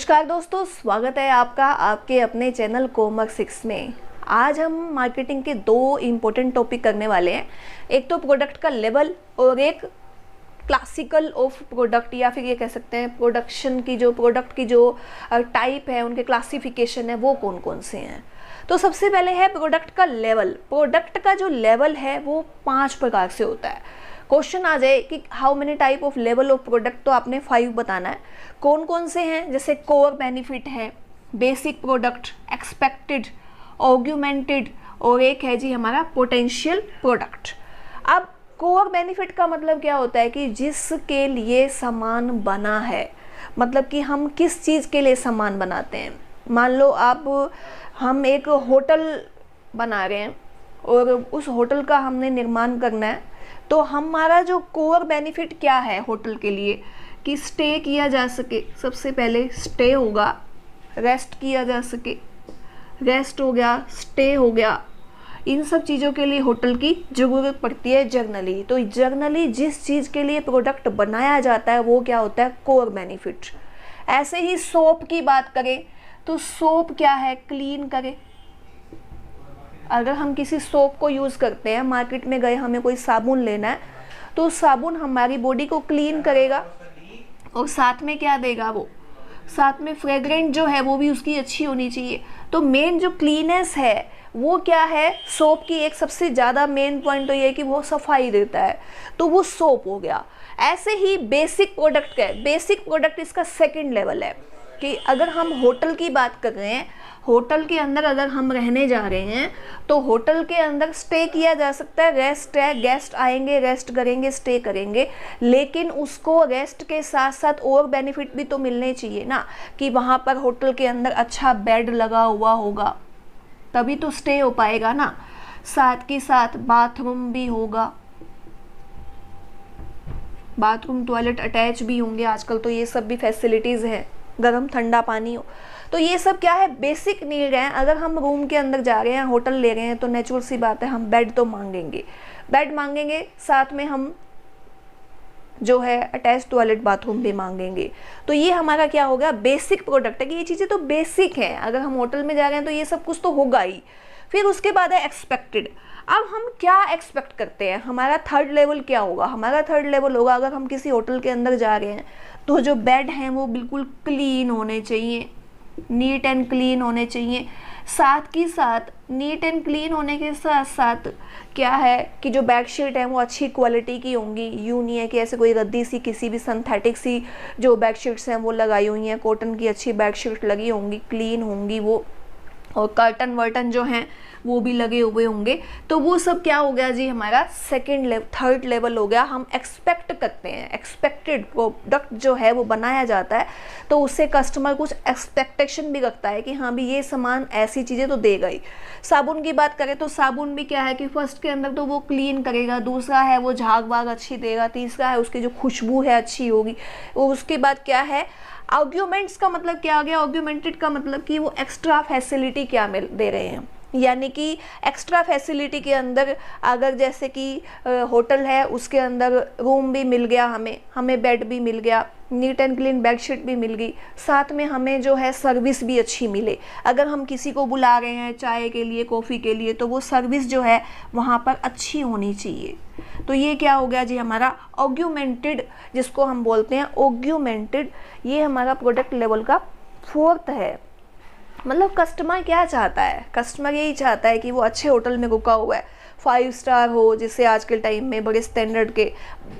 नमस्कार दोस्तों, स्वागत है आपका आपके अपने चैनल कोमर 6 में। आज हम मार्केटिंग के दो इम्पोर्टेंट टॉपिक करने वाले हैं। एक तो प्रोडक्ट का लेवल और एक क्लासिकल ऑफ प्रोडक्ट, या फिर ये कह सकते हैं प्रोडक्शन की जो प्रोडक्ट की जो टाइप है, उनके क्लासिफिकेशन है वो कौन कौन से हैं। तो सबसे पहले है प्रोडक्ट का लेवल। प्रोडक्ट का जो लेवल है वो 5 प्रकार से होता है। क्वेश्चन आ जाए कि how many type of level of product, तो आपने 5 बताना है। कौन कौन से हैं, जैसे कोर बेनिफिट है, बेसिक प्रोडक्ट, एक्सपेक्टेड, ऑग्यूमेंटेड और एक है जी हमारा पोटेंशियल प्रोडक्ट। अब कोर बेनिफिट का मतलब क्या होता है कि जिसके लिए सामान बना है, मतलब कि हम किस चीज़ के लिए सामान बनाते हैं। मान लो हम एक होटल बना रहे हैं और उस होटल का हमने निर्माण करना है, तो हमारा जो कोर बेनिफिट क्या है होटल के लिए कि स्टे किया जा सके। सबसे पहले स्टे होगा, रेस्ट किया जा सके, रेस्ट हो गया, स्टे हो गया। इन सब चीज़ों के लिए होटल की ज़रूरत पड़ती है जर्नली। तो जर्नली जिस चीज़ के लिए प्रोडक्ट बनाया जाता है वो क्या होता है, कोर बेनिफिट। ऐसे ही सोप की बात करें तो सोप क्या है, क्लीन करे। अगर हम किसी सोप को यूज़ करते हैं, मार्केट में गए हमें कोई साबुन लेना है, तो साबुन हमारी बॉडी को क्लीन करेगा और साथ में क्या देगा, वो साथ में फ्रेग्रेंट जो है वो भी उसकी अच्छी होनी चाहिए। तो मेन जो क्लीनेस है वो क्या है, सोप की एक सबसे ज़्यादा मेन पॉइंट तो ये है कि वो सफाई देता है, तो वो सोप हो गया। ऐसे ही बेसिक प्रोडक्ट का है, बेसिक प्रोडक्ट इसका सेकेंड लेवल है कि अगर हम होटल की बात कर रहे हैं, होटल के अंदर अगर हम रहने जा रहे हैं तो होटल के अंदर स्टे किया जा सकता है, रेस्ट है, गेस्ट आएंगे, रेस्ट करेंगे, स्टे करेंगे, लेकिन उसको रेस्ट के साथ साथ और बेनिफिट भी तो मिलने चाहिए ना, कि वहाँ पर होटल के अंदर अच्छा बेड लगा हुआ होगा, तभी तो स्टे हो पाएगा ना। साथ के साथ बाथरूम भी होगा, बाथरूम टॉयलेट अटैच भी होंगे, आजकल तो ये सब भी फैसिलिटीज़ है, गर्म ठंडा पानी हो। तो ये सब क्या है, बेसिक नीड है। अगर हम रूम के अंदर जा रहे हैं, होटल ले रहे हैं, तो नेचुरल सी बात है हम बेड तो मांगेंगे, बेड मांगेंगे, साथ में हम जो है अटैच टॉयलेट बाथरूम भी मांगेंगे। तो ये हमारा क्या होगा, बेसिक प्रोडक्ट है कि ये चीज़ें तो बेसिक हैं। अगर हम होटल में जा रहे हैं तो ये सब कुछ तो होगा ही। फिर उसके बाद है एक्सपेक्टेड। अब हम क्या एक्सपेक्ट करते हैं, हमारा थर्ड लेवल क्या होगा। हमारा थर्ड लेवल होगा, अगर हम किसी होटल के अंदर जा रहे हैं तो जो बेड हैं वो बिल्कुल क्लीन होने चाहिए, नीट एंड क्लीन होने चाहिए। साथ की साथ नीट एंड क्लीन होने के साथ साथ क्या है कि जो बेडशीट है वो अच्छी क्वालिटी की होंगी। यूँ नहीं है कि ऐसे कोई रद्दी सी किसी भी सिंथेटिक सी जो बेडशीट्स हैं वो लगाई हुई हैं, कॉटन की अच्छी बेडशीट लगी होंगी, क्लीन होंगी वो, और कर्टन वर्टन जो हैं वो भी लगे हुए होंगे। तो वो सब क्या हो गया जी, हमारा सेकंड लेवल, थर्ड लेवल हो गया। हम एक्सपेक्ट करते हैं, एक्सपेक्टेड प्रोडक्ट जो है वो बनाया जाता है तो उससे कस्टमर कुछ एक्सपेक्टेशन भी रखता है कि हाँ भी ये सामान ऐसी चीज़ें तो देगा ही। साबुन की बात करें तो साबुन भी क्या है कि फर्स्ट के अंदर तो वो क्लीन करेगा, दूसरा है वो झाग वाग अच्छी देगा, तीसरा है उसकी जो खुशबू है अच्छी होगी, और उसके बाद क्या है, आर्ग्यूमेंट्स का मतलब क्या आ गया, आर्ग्यूमेंटेड का मतलब कि वो एक्स्ट्रा फैसिलिटी क्या दे रहे हैं। यानी कि एक्स्ट्रा फैसिलिटी के अंदर अगर जैसे कि होटल है उसके अंदर रूम भी मिल गया, हमें बेड भी मिल गया, नीट एंड क्लीन बेडशीट भी मिल गई, साथ में हमें जो है सर्विस भी अच्छी मिले। अगर हम किसी को बुला रहे हैं चाय के लिए, कॉफ़ी के लिए, तो वो सर्विस जो है वहाँ पर अच्छी होनी चाहिए। तो ये क्या हो गया जी, हमारा ऑग्यूमेंटेड, जिसको हम बोलते हैं ऑग्यूमेंटेड, ये हमारा प्रोडक्ट लेवल का फोर्थ है। मतलब कस्टमर क्या चाहता है, कस्टमर यही चाहता है कि वो अच्छे होटल में रुका हुआ है, 5 स्टार हो, जिससे आज के टाइम में बड़े स्टैंडर्ड के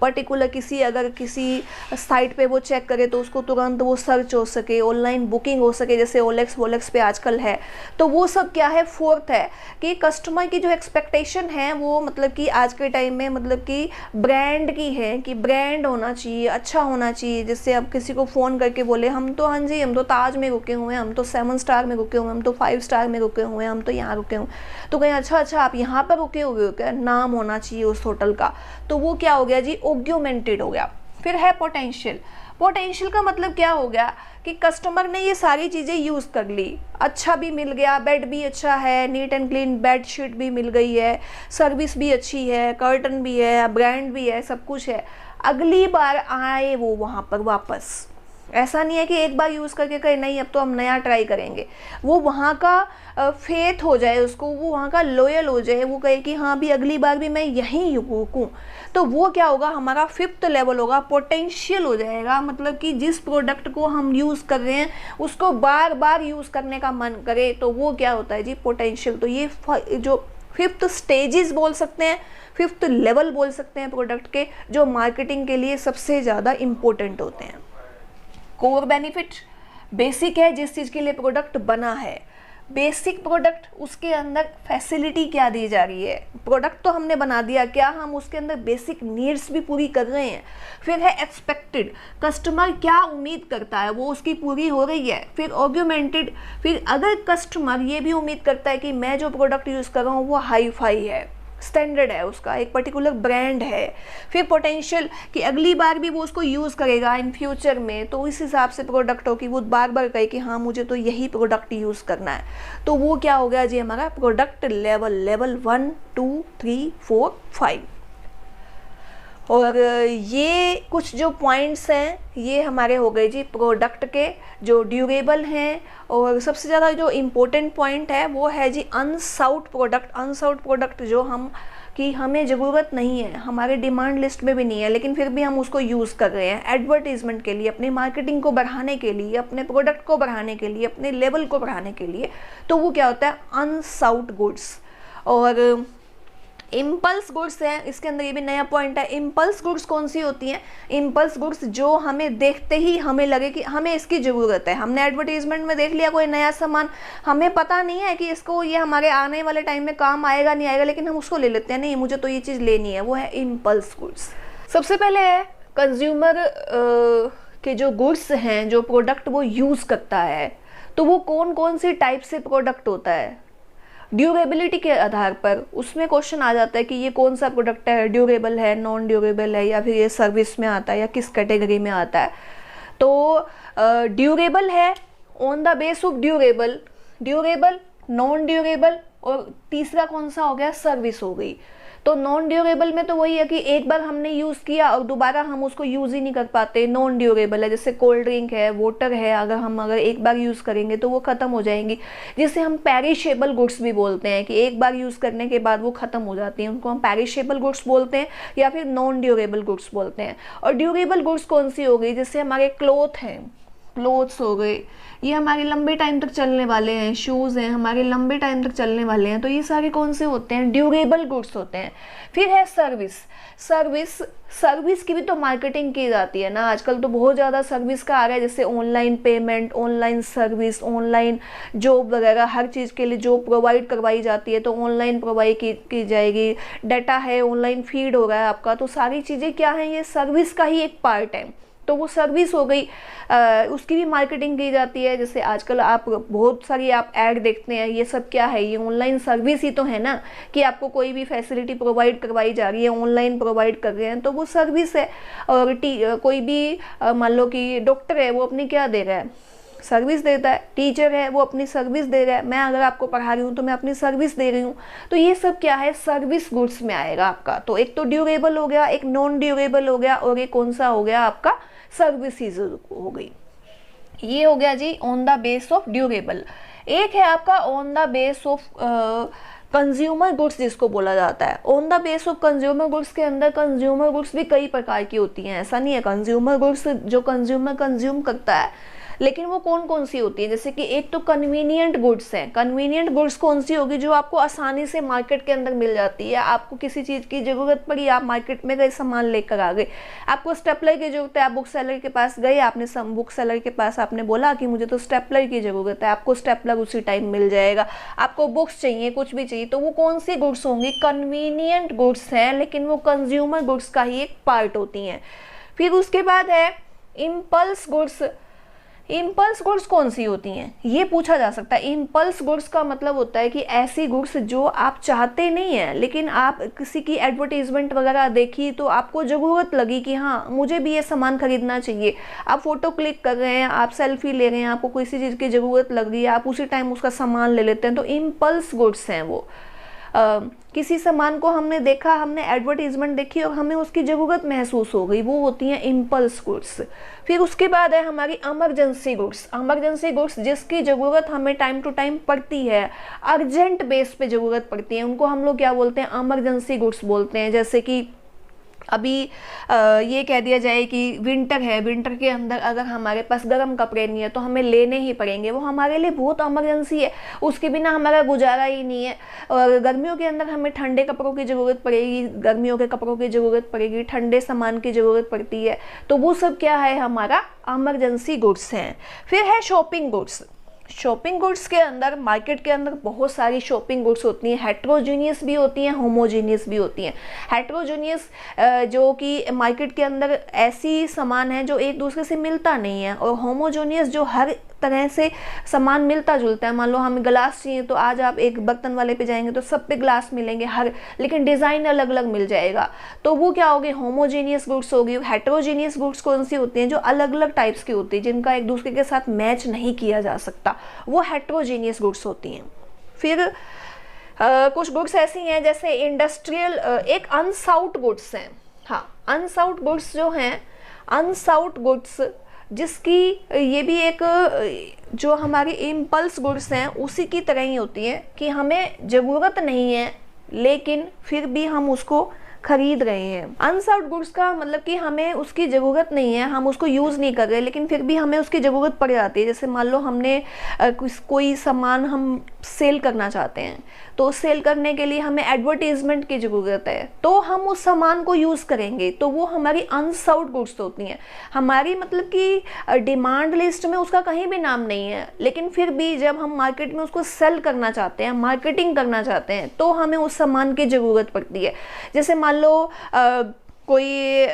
पर्टिकुलर अगर किसी साइट पे वो चेक करे तो उसको तुरंत वो सर्च हो सके, ऑनलाइन बुकिंग हो सके, जैसे ओलेक्स वोलेक्स पे आजकल है। तो वो सब क्या है, फोर्थ है कि कस्टमर की जो एक्सपेक्टेशन है वो मतलब कि आज के टाइम में मतलब कि ब्रांड की है, कि ब्रांड होना चाहिए, अच्छा होना चाहिए। जिससे अब किसी को फ़ोन करके बोले हम तो हाँ जी हम तो ताज में रुके हुए हैं, हम तो 7 स्टार में रुके हुए हैं, हम तो 5 स्टार में रुके हुए हैं, हम तो यहाँ रुके हुए, तो कहीं अच्छा आप यहाँ पर रुके हुए हो क्या, नाम होना चाहिए उस होटल का। तो वो क्या हो गया जी, ऑग्यूमेंटेड हो गया। फिर है पोटेंशियल। पोटेंशियल का मतलब क्या हो गया कि कस्टमर ने ये सारी चीज़ें यूज़ कर ली, अच्छा भी मिल गया, बेड भी अच्छा है, नीट एंड क्लीन बेडशीट भी मिल गई है, सर्विस भी अच्छी है, कर्टन भी है, ब्रांड भी है, सब कुछ है। अगली बार आए वो वहाँ पर वापस, ऐसा नहीं है कि एक बार यूज़ करके कहे नहीं अब तो हम नया ट्राई करेंगे, वो वहाँ का फेथ हो जाए उसको, वो वहाँ का लॉयल हो जाए, वो कहे कि हाँ भी अगली बार भी मैं यहीं रुकूँ, तो वो क्या होगा, हमारा 5th लेवल होगा, पोटेंशियल हो जाएगा। मतलब कि जिस प्रोडक्ट को हम यूज़ कर रहे हैं उसको बार बार यूज़ करने का मन करे, तो वो क्या होता है जी, पोटेंशियल। तो ये जो 5th स्टेजेस बोल सकते हैं, 5th लेवल बोल सकते हैं प्रोडक्ट के, जो मार्केटिंग के लिए सबसे ज़्यादा इम्पोर्टेंट होते हैं। कोर बेनिफिट बेसिक है, जिस चीज़ के लिए प्रोडक्ट बना है, बेसिक प्रोडक्ट, उसके अंदर फैसिलिटी क्या दी जा रही है। प्रोडक्ट तो हमने बना दिया, क्या हम उसके अंदर बेसिक नीड्स भी पूरी कर रहे हैं। फिर है एक्सपेक्टेड, कस्टमर क्या उम्मीद करता है वो उसकी पूरी हो रही है। फिर ऑर्गुमेंटेड, फिर अगर कस्टमर ये भी उम्मीद करता है कि मैं जो प्रोडक्ट यूज़ कर रहा हूँ वो हाई फाई है, स्टैंडर्ड है, उसका एक पर्टिकुलर ब्रांड है। फिर पोटेंशियल, कि अगली बार भी वो उसको यूज़ करेगा इन फ्यूचर में, तो इस हिसाब से प्रोडक्ट हो कि वो बार बार कहे कि हाँ मुझे तो यही प्रोडक्ट यूज़ करना है। तो वो क्या हो गया जी, हमारा प्रोडक्ट लेवल 1 2 3 4 5। और ये कुछ जो पॉइंट्स हैं ये हमारे हो गए जी प्रोडक्ट के जो ड्यूरेबल हैं। और सबसे ज़्यादा जो इम्पोर्टेंट पॉइंट है वो है जी अनसाउट प्रोडक्ट। अनसाउट प्रोडक्ट जो हम कि हमें ज़रूरत नहीं है, हमारे डिमांड लिस्ट में भी नहीं है, लेकिन फिर भी हम उसको यूज़ कर रहे हैं एडवर्टीज़मेंट के लिए, अपनी मार्केटिंग को बढ़ाने के लिए, अपने प्रोडक्ट को बढ़ाने के लिए, अपने लेवल को बढ़ाने के लिए, तो वो क्या होता है, अनसाउट गुड्स। और इम्पल्स गुड्स हैं, इसके अंदर ये भी नया पॉइंट है। इम्पल्स गुड्स कौन सी होती हैं? इम्पल्स गुड्स जो हमें देखते ही हमें लगे कि हमें इसकी ज़रूरत है। हमने एडवर्टीजमेंट में देख लिया कोई नया सामान, हमें पता नहीं है कि इसको ये हमारे आने वाले टाइम में काम आएगा नहीं आएगा, लेकिन हम उसको ले लेते हैं, नहीं मुझे तो ये चीज़ लेनी है, वो है इम्पल्स गुड्स। सबसे पहले है कंज्यूमर के जो गुड्स हैं, जो प्रोडक्ट वो यूज़ करता है, तो वो कौन कौन सी टाइप से प्रोडक्ट होता है। ड्यूरेबिलिटी के आधार पर उसमें क्वेश्चन आ जाता है कि ये कौन सा प्रोडक्ट है, ड्यूरेबल है, नॉन ड्यूरेबल है, या फिर ये सर्विस में आता है या किस कैटेगरी में आता है। तो ड्यूरेबल है on the base of durable, durable, non durable, और तीसरा कौन सा हो गया, सर्विस हो गई। तो नॉन ड्यूरेबल में तो वही है कि एक बार हमने यूज़ किया और दोबारा हम उसको यूज़ ही नहीं कर पाते, नॉन ड्यूरेबल है। जैसे कोल्ड ड्रिंक है, वाटर है, अगर एक बार यूज़ करेंगे तो वो ख़त्म हो जाएंगी, जिसे हम पेरिशेबल गुड्स भी बोलते हैं, कि एक बार यूज़ करने के बाद वो ख़त्म हो जाती हैं, उनको हम पेरिशेबल गुड्स बोलते हैं या फिर नॉन ड्यूरेबल गुड्स बोलते हैं। और ड्यूरेबल गुड्स कौन सी हो गई, जैसे हमारे क्लोथ हैं, क्लोथ्स हो गए, ये हमारे लंबे टाइम तक चलने वाले हैं, शूज़ हैं हमारे लंबे टाइम तक चलने वाले हैं, तो ये सारे कौन से होते हैं, ड्यूरेबल गुड्स होते हैं। फिर है सर्विस। सर्विस की भी तो मार्केटिंग की जाती है ना, आजकल तो बहुत ज़्यादा सर्विस का आ रहा है, जैसे online payment, online service, online job वगैरह, हर चीज़ के लिए जॉब प्रोवाइड करवाई जाती है तो ऑनलाइन प्रोवाइड की जाएगी। डाटा है ऑनलाइन फीड हो रहा है आपका, तो सारी चीज़ें क्या हैं, ये सर्विस का ही एक पार्ट है, तो वो सर्विस हो गई। उसकी भी मार्केटिंग की जाती है, जैसे आजकल आप बहुत सारी आप ऐड देखते हैं, ये सब क्या है, ये ऑनलाइन सर्विस ही तो है ना, कि आपको कोई भी फैसिलिटी प्रोवाइड करवाई जा रही है, ऑनलाइन प्रोवाइड कर रहे हैं, तो वो सर्विस है। और कोई भी मान लो कि डॉक्टर है, वो अपनी क्या दे रहा है, सर्विस देता है। टीचर है, वो अपनी सर्विस दे रहा है, मैं अगर आपको पढ़ा रही हूँ तो मैं अपनी सर्विस दे रही हूँ, तो ये सब क्या है, सर्विस गुड्स में आएगा आपका। तो एक तो ड्यूरेबल हो गया, एक नॉन ड्यूरेबल हो गया, और एक कौन सा हो गया आपका, सर्विसेज हो गई। ये हो गया जी on the base of durable. एक है आपका on the base of consumer goods, जिसको बोला जाता है। On the base of consumer goods के अंदर कंज्यूमर गुड्स भी कई प्रकार की होती हैं, ऐसा नहीं है। कंज्यूमर गुड्स जो कंज्यूमर कंज्यूम करता है, लेकिन वो कौन कौन सी होती है, जैसे कि एक तो कन्वीनियंट गुड्स हैं। कन्वीनियंट गुड्स कौन सी होगी, जो आपको आसानी से मार्केट के अंदर मिल जाती है। आपको किसी चीज़ की ज़रूरत पड़ी, आप मार्केट में गए, सामान लेकर आ गए, आपको स्टेपलर की ज़रूरत है, आप बुक सेलर के पास गए, आपने बुक सेलर के पास आपने बोला कि मुझे तो स्टेपलर की ज़रूरत है, आपको स्टेपलर उसी टाइम मिल जाएगा। आपको बुक्स चाहिए, कुछ भी चाहिए, तो वो कौन सी गुड्स होंगी, कन्वीनियंट गुड्स हैं, लेकिन वो कंज्यूमर गुड्स का ही एक पार्ट होती हैं। फिर उसके बाद है इम्पल्स गुड्स। इम्पल्स गुड्स कौन सी होती हैं, ये पूछा जा सकता है। इम्पल्स गुड्स का मतलब होता है कि ऐसी गुड्स जो आप चाहते नहीं हैं, लेकिन आप किसी की एडवर्टीजमेंट वगैरह देखी तो आपको ज़रूरत लगी कि हाँ मुझे भी ये सामान खरीदना चाहिए। आप फ़ोटो क्लिक कर रहे हैं, आप सेल्फी ले रहे हैं, आपको किसी चीज़ की ज़रूरत लग रही है, आप उसी टाइम उसका सामान ले लेते हैं, तो इम्पल्स गुड्स हैं वो। किसी सामान को हमने देखा, हमने एडवर्टीजमेंट देखी और हमें उसकी ज़रूरत महसूस हो गई, वो होती हैं इम्पल्स गुड्स। फिर उसके बाद है हमारी इमरजेंसी गुड्स। इमरजेंसी गुड्स जिसकी ज़रूरत हमें टाइम टू टाइम पड़ती है, अर्जेंट बेस पे ज़रूरत पड़ती है, उनको हम लोग क्या बोलते हैं, इमरजेंसी गुड्स बोलते हैं। जैसे कि अभी ये कह दिया जाए कि विंटर है, विंटर के अंदर अगर हमारे पास गर्म कपड़े नहीं है तो हमें लेने ही पड़ेंगे, वो हमारे लिए बहुत इमरजेंसी है, उसके बिना हमारा गुजारा ही नहीं है। और गर्मियों के अंदर हमें ठंडे कपड़ों की ज़रूरत पड़ेगी, गर्मियों के कपड़ों की ज़रूरत पड़ेगी, ठंडे सामान की ज़रूरत पड़ती है, तो वो सब क्या है, हमारा इमरजेंसी गुड्स हैं। फिर है शॉपिंग गुड्स। शॉपिंग गुड्स के अंदर, मार्केट के अंदर बहुत सारी शॉपिंग गुड्स होती हैं, हेट्रोजीनियस भी होती हैं, होमोजीनियस भी होती हैं। हेट्रोजीनियस जो कि मार्केट के अंदर ऐसी सामान है जो एक दूसरे से मिलता नहीं है, और होमोजीनियस जो हर तरह से सामान मिलता जुलता है। मान लो हमें ग्लास चाहिए तो आज आप एक बर्तन वाले पे जाएंगे तो सब पे ग्लास मिलेंगे हर, लेकिन डिज़ाइन अलग अलग मिल जाएगा, तो वो क्या होगी, होमोजीनियस गुड्स होगी। हेट्रोजीनियस गुड्स कौन सी होती हैं, जो अलग अलग टाइप्स की होती है, जिनका एक दूसरे के साथ मैच नहीं किया जा सकता, वो हेट्रोजीनियस गुड्स होती हैं। फिर कुछ गुड्स ऐसी हैं जैसे इंडस्ट्रियल, एक अनसाउट गुड्स हैं। हाँ, अनसाउट गुड्स जो हैं, अनसाउट गुड्स जिसकी ये भी एक जो हमारी इम्पल्स गुड्स हैं उसी की तरह ही होती है कि हमें ज़रूरत नहीं है लेकिन फिर भी हम उसको खरीद रहे हैं। अनसाउट गुड्स का मतलब कि हमें उसकी ज़रूरत नहीं है, हम उसको यूज़ नहीं कर रहे, लेकिन फिर भी हमें उसकी ज़रूरत पड़ जाती है। जैसे मान लो हमने कोई सामान हम सेल करना चाहते हैं, तो सेल करने के लिए हमें एडवर्टीजमेंट की ज़रूरत है, तो हम उस सामान को यूज़ करेंगे, तो वो हमारी अनसाउट गुड्स होती हैं। हमारी मतलब कि डिमांड लिस्ट में उसका कहीं भी नाम नहीं है, लेकिन फिर भी जब हम मार्केट में उसको सेल करना चाहते हैं, मार्केटिंग करना चाहते हैं, तो हमें उस सामान की ज़रूरत पड़ती है। जैसे मान लो कोई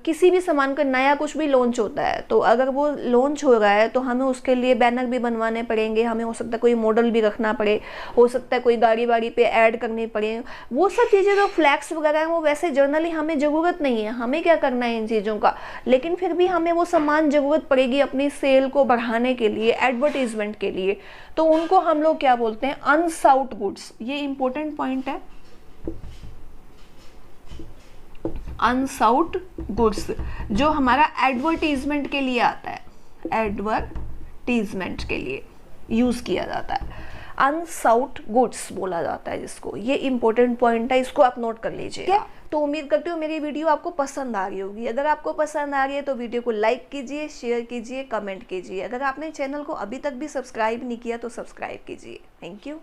किसी भी सामान का नया कुछ भी लॉन्च होता है, तो अगर वो लॉन्च हो रहा है तो हमें उसके लिए बैनर भी बनवाने पड़ेंगे, हमें हो सकता है कोई मॉडल भी रखना पड़े, हो सकता है कोई गाड़ी वाड़ी पे ऐड करनी पड़े, वो सब चीज़ें जो फ्लैक्स वगैरह हैं वो वैसे जनरली हमें ज़रूरत नहीं है, हमें क्या करना है इन चीज़ों का, लेकिन फिर भी हमें वो सामान ज़रूरत पड़ेगी अपनी सेल को बढ़ाने के लिए, एडवर्टीजमेंट के लिए, तो उनको हम लोग क्या बोलते हैं, अनसाउट गुड्स। ये इंपॉर्टेंट पॉइंट है, अनसाउट गुड्स जो हमारा एडवर्टीजमेंट के लिए आता है, एडवर्टीजमेंट के लिए यूज़ किया जाता है, अनसाउट गुड्स बोला जाता है जिसको। ये इंपॉर्टेंट पॉइंट है, इसको आप नोट कर लीजिए। तो उम्मीद करती हूँ मेरी वीडियो आपको पसंद आ रही होगी। अगर आपको पसंद आ रही है तो वीडियो को लाइक कीजिए, शेयर कीजिए, कमेंट कीजिए। अगर आपने चैनल को अभी तक भी सब्सक्राइब नहीं किया तो सब्सक्राइब कीजिए। Thank you.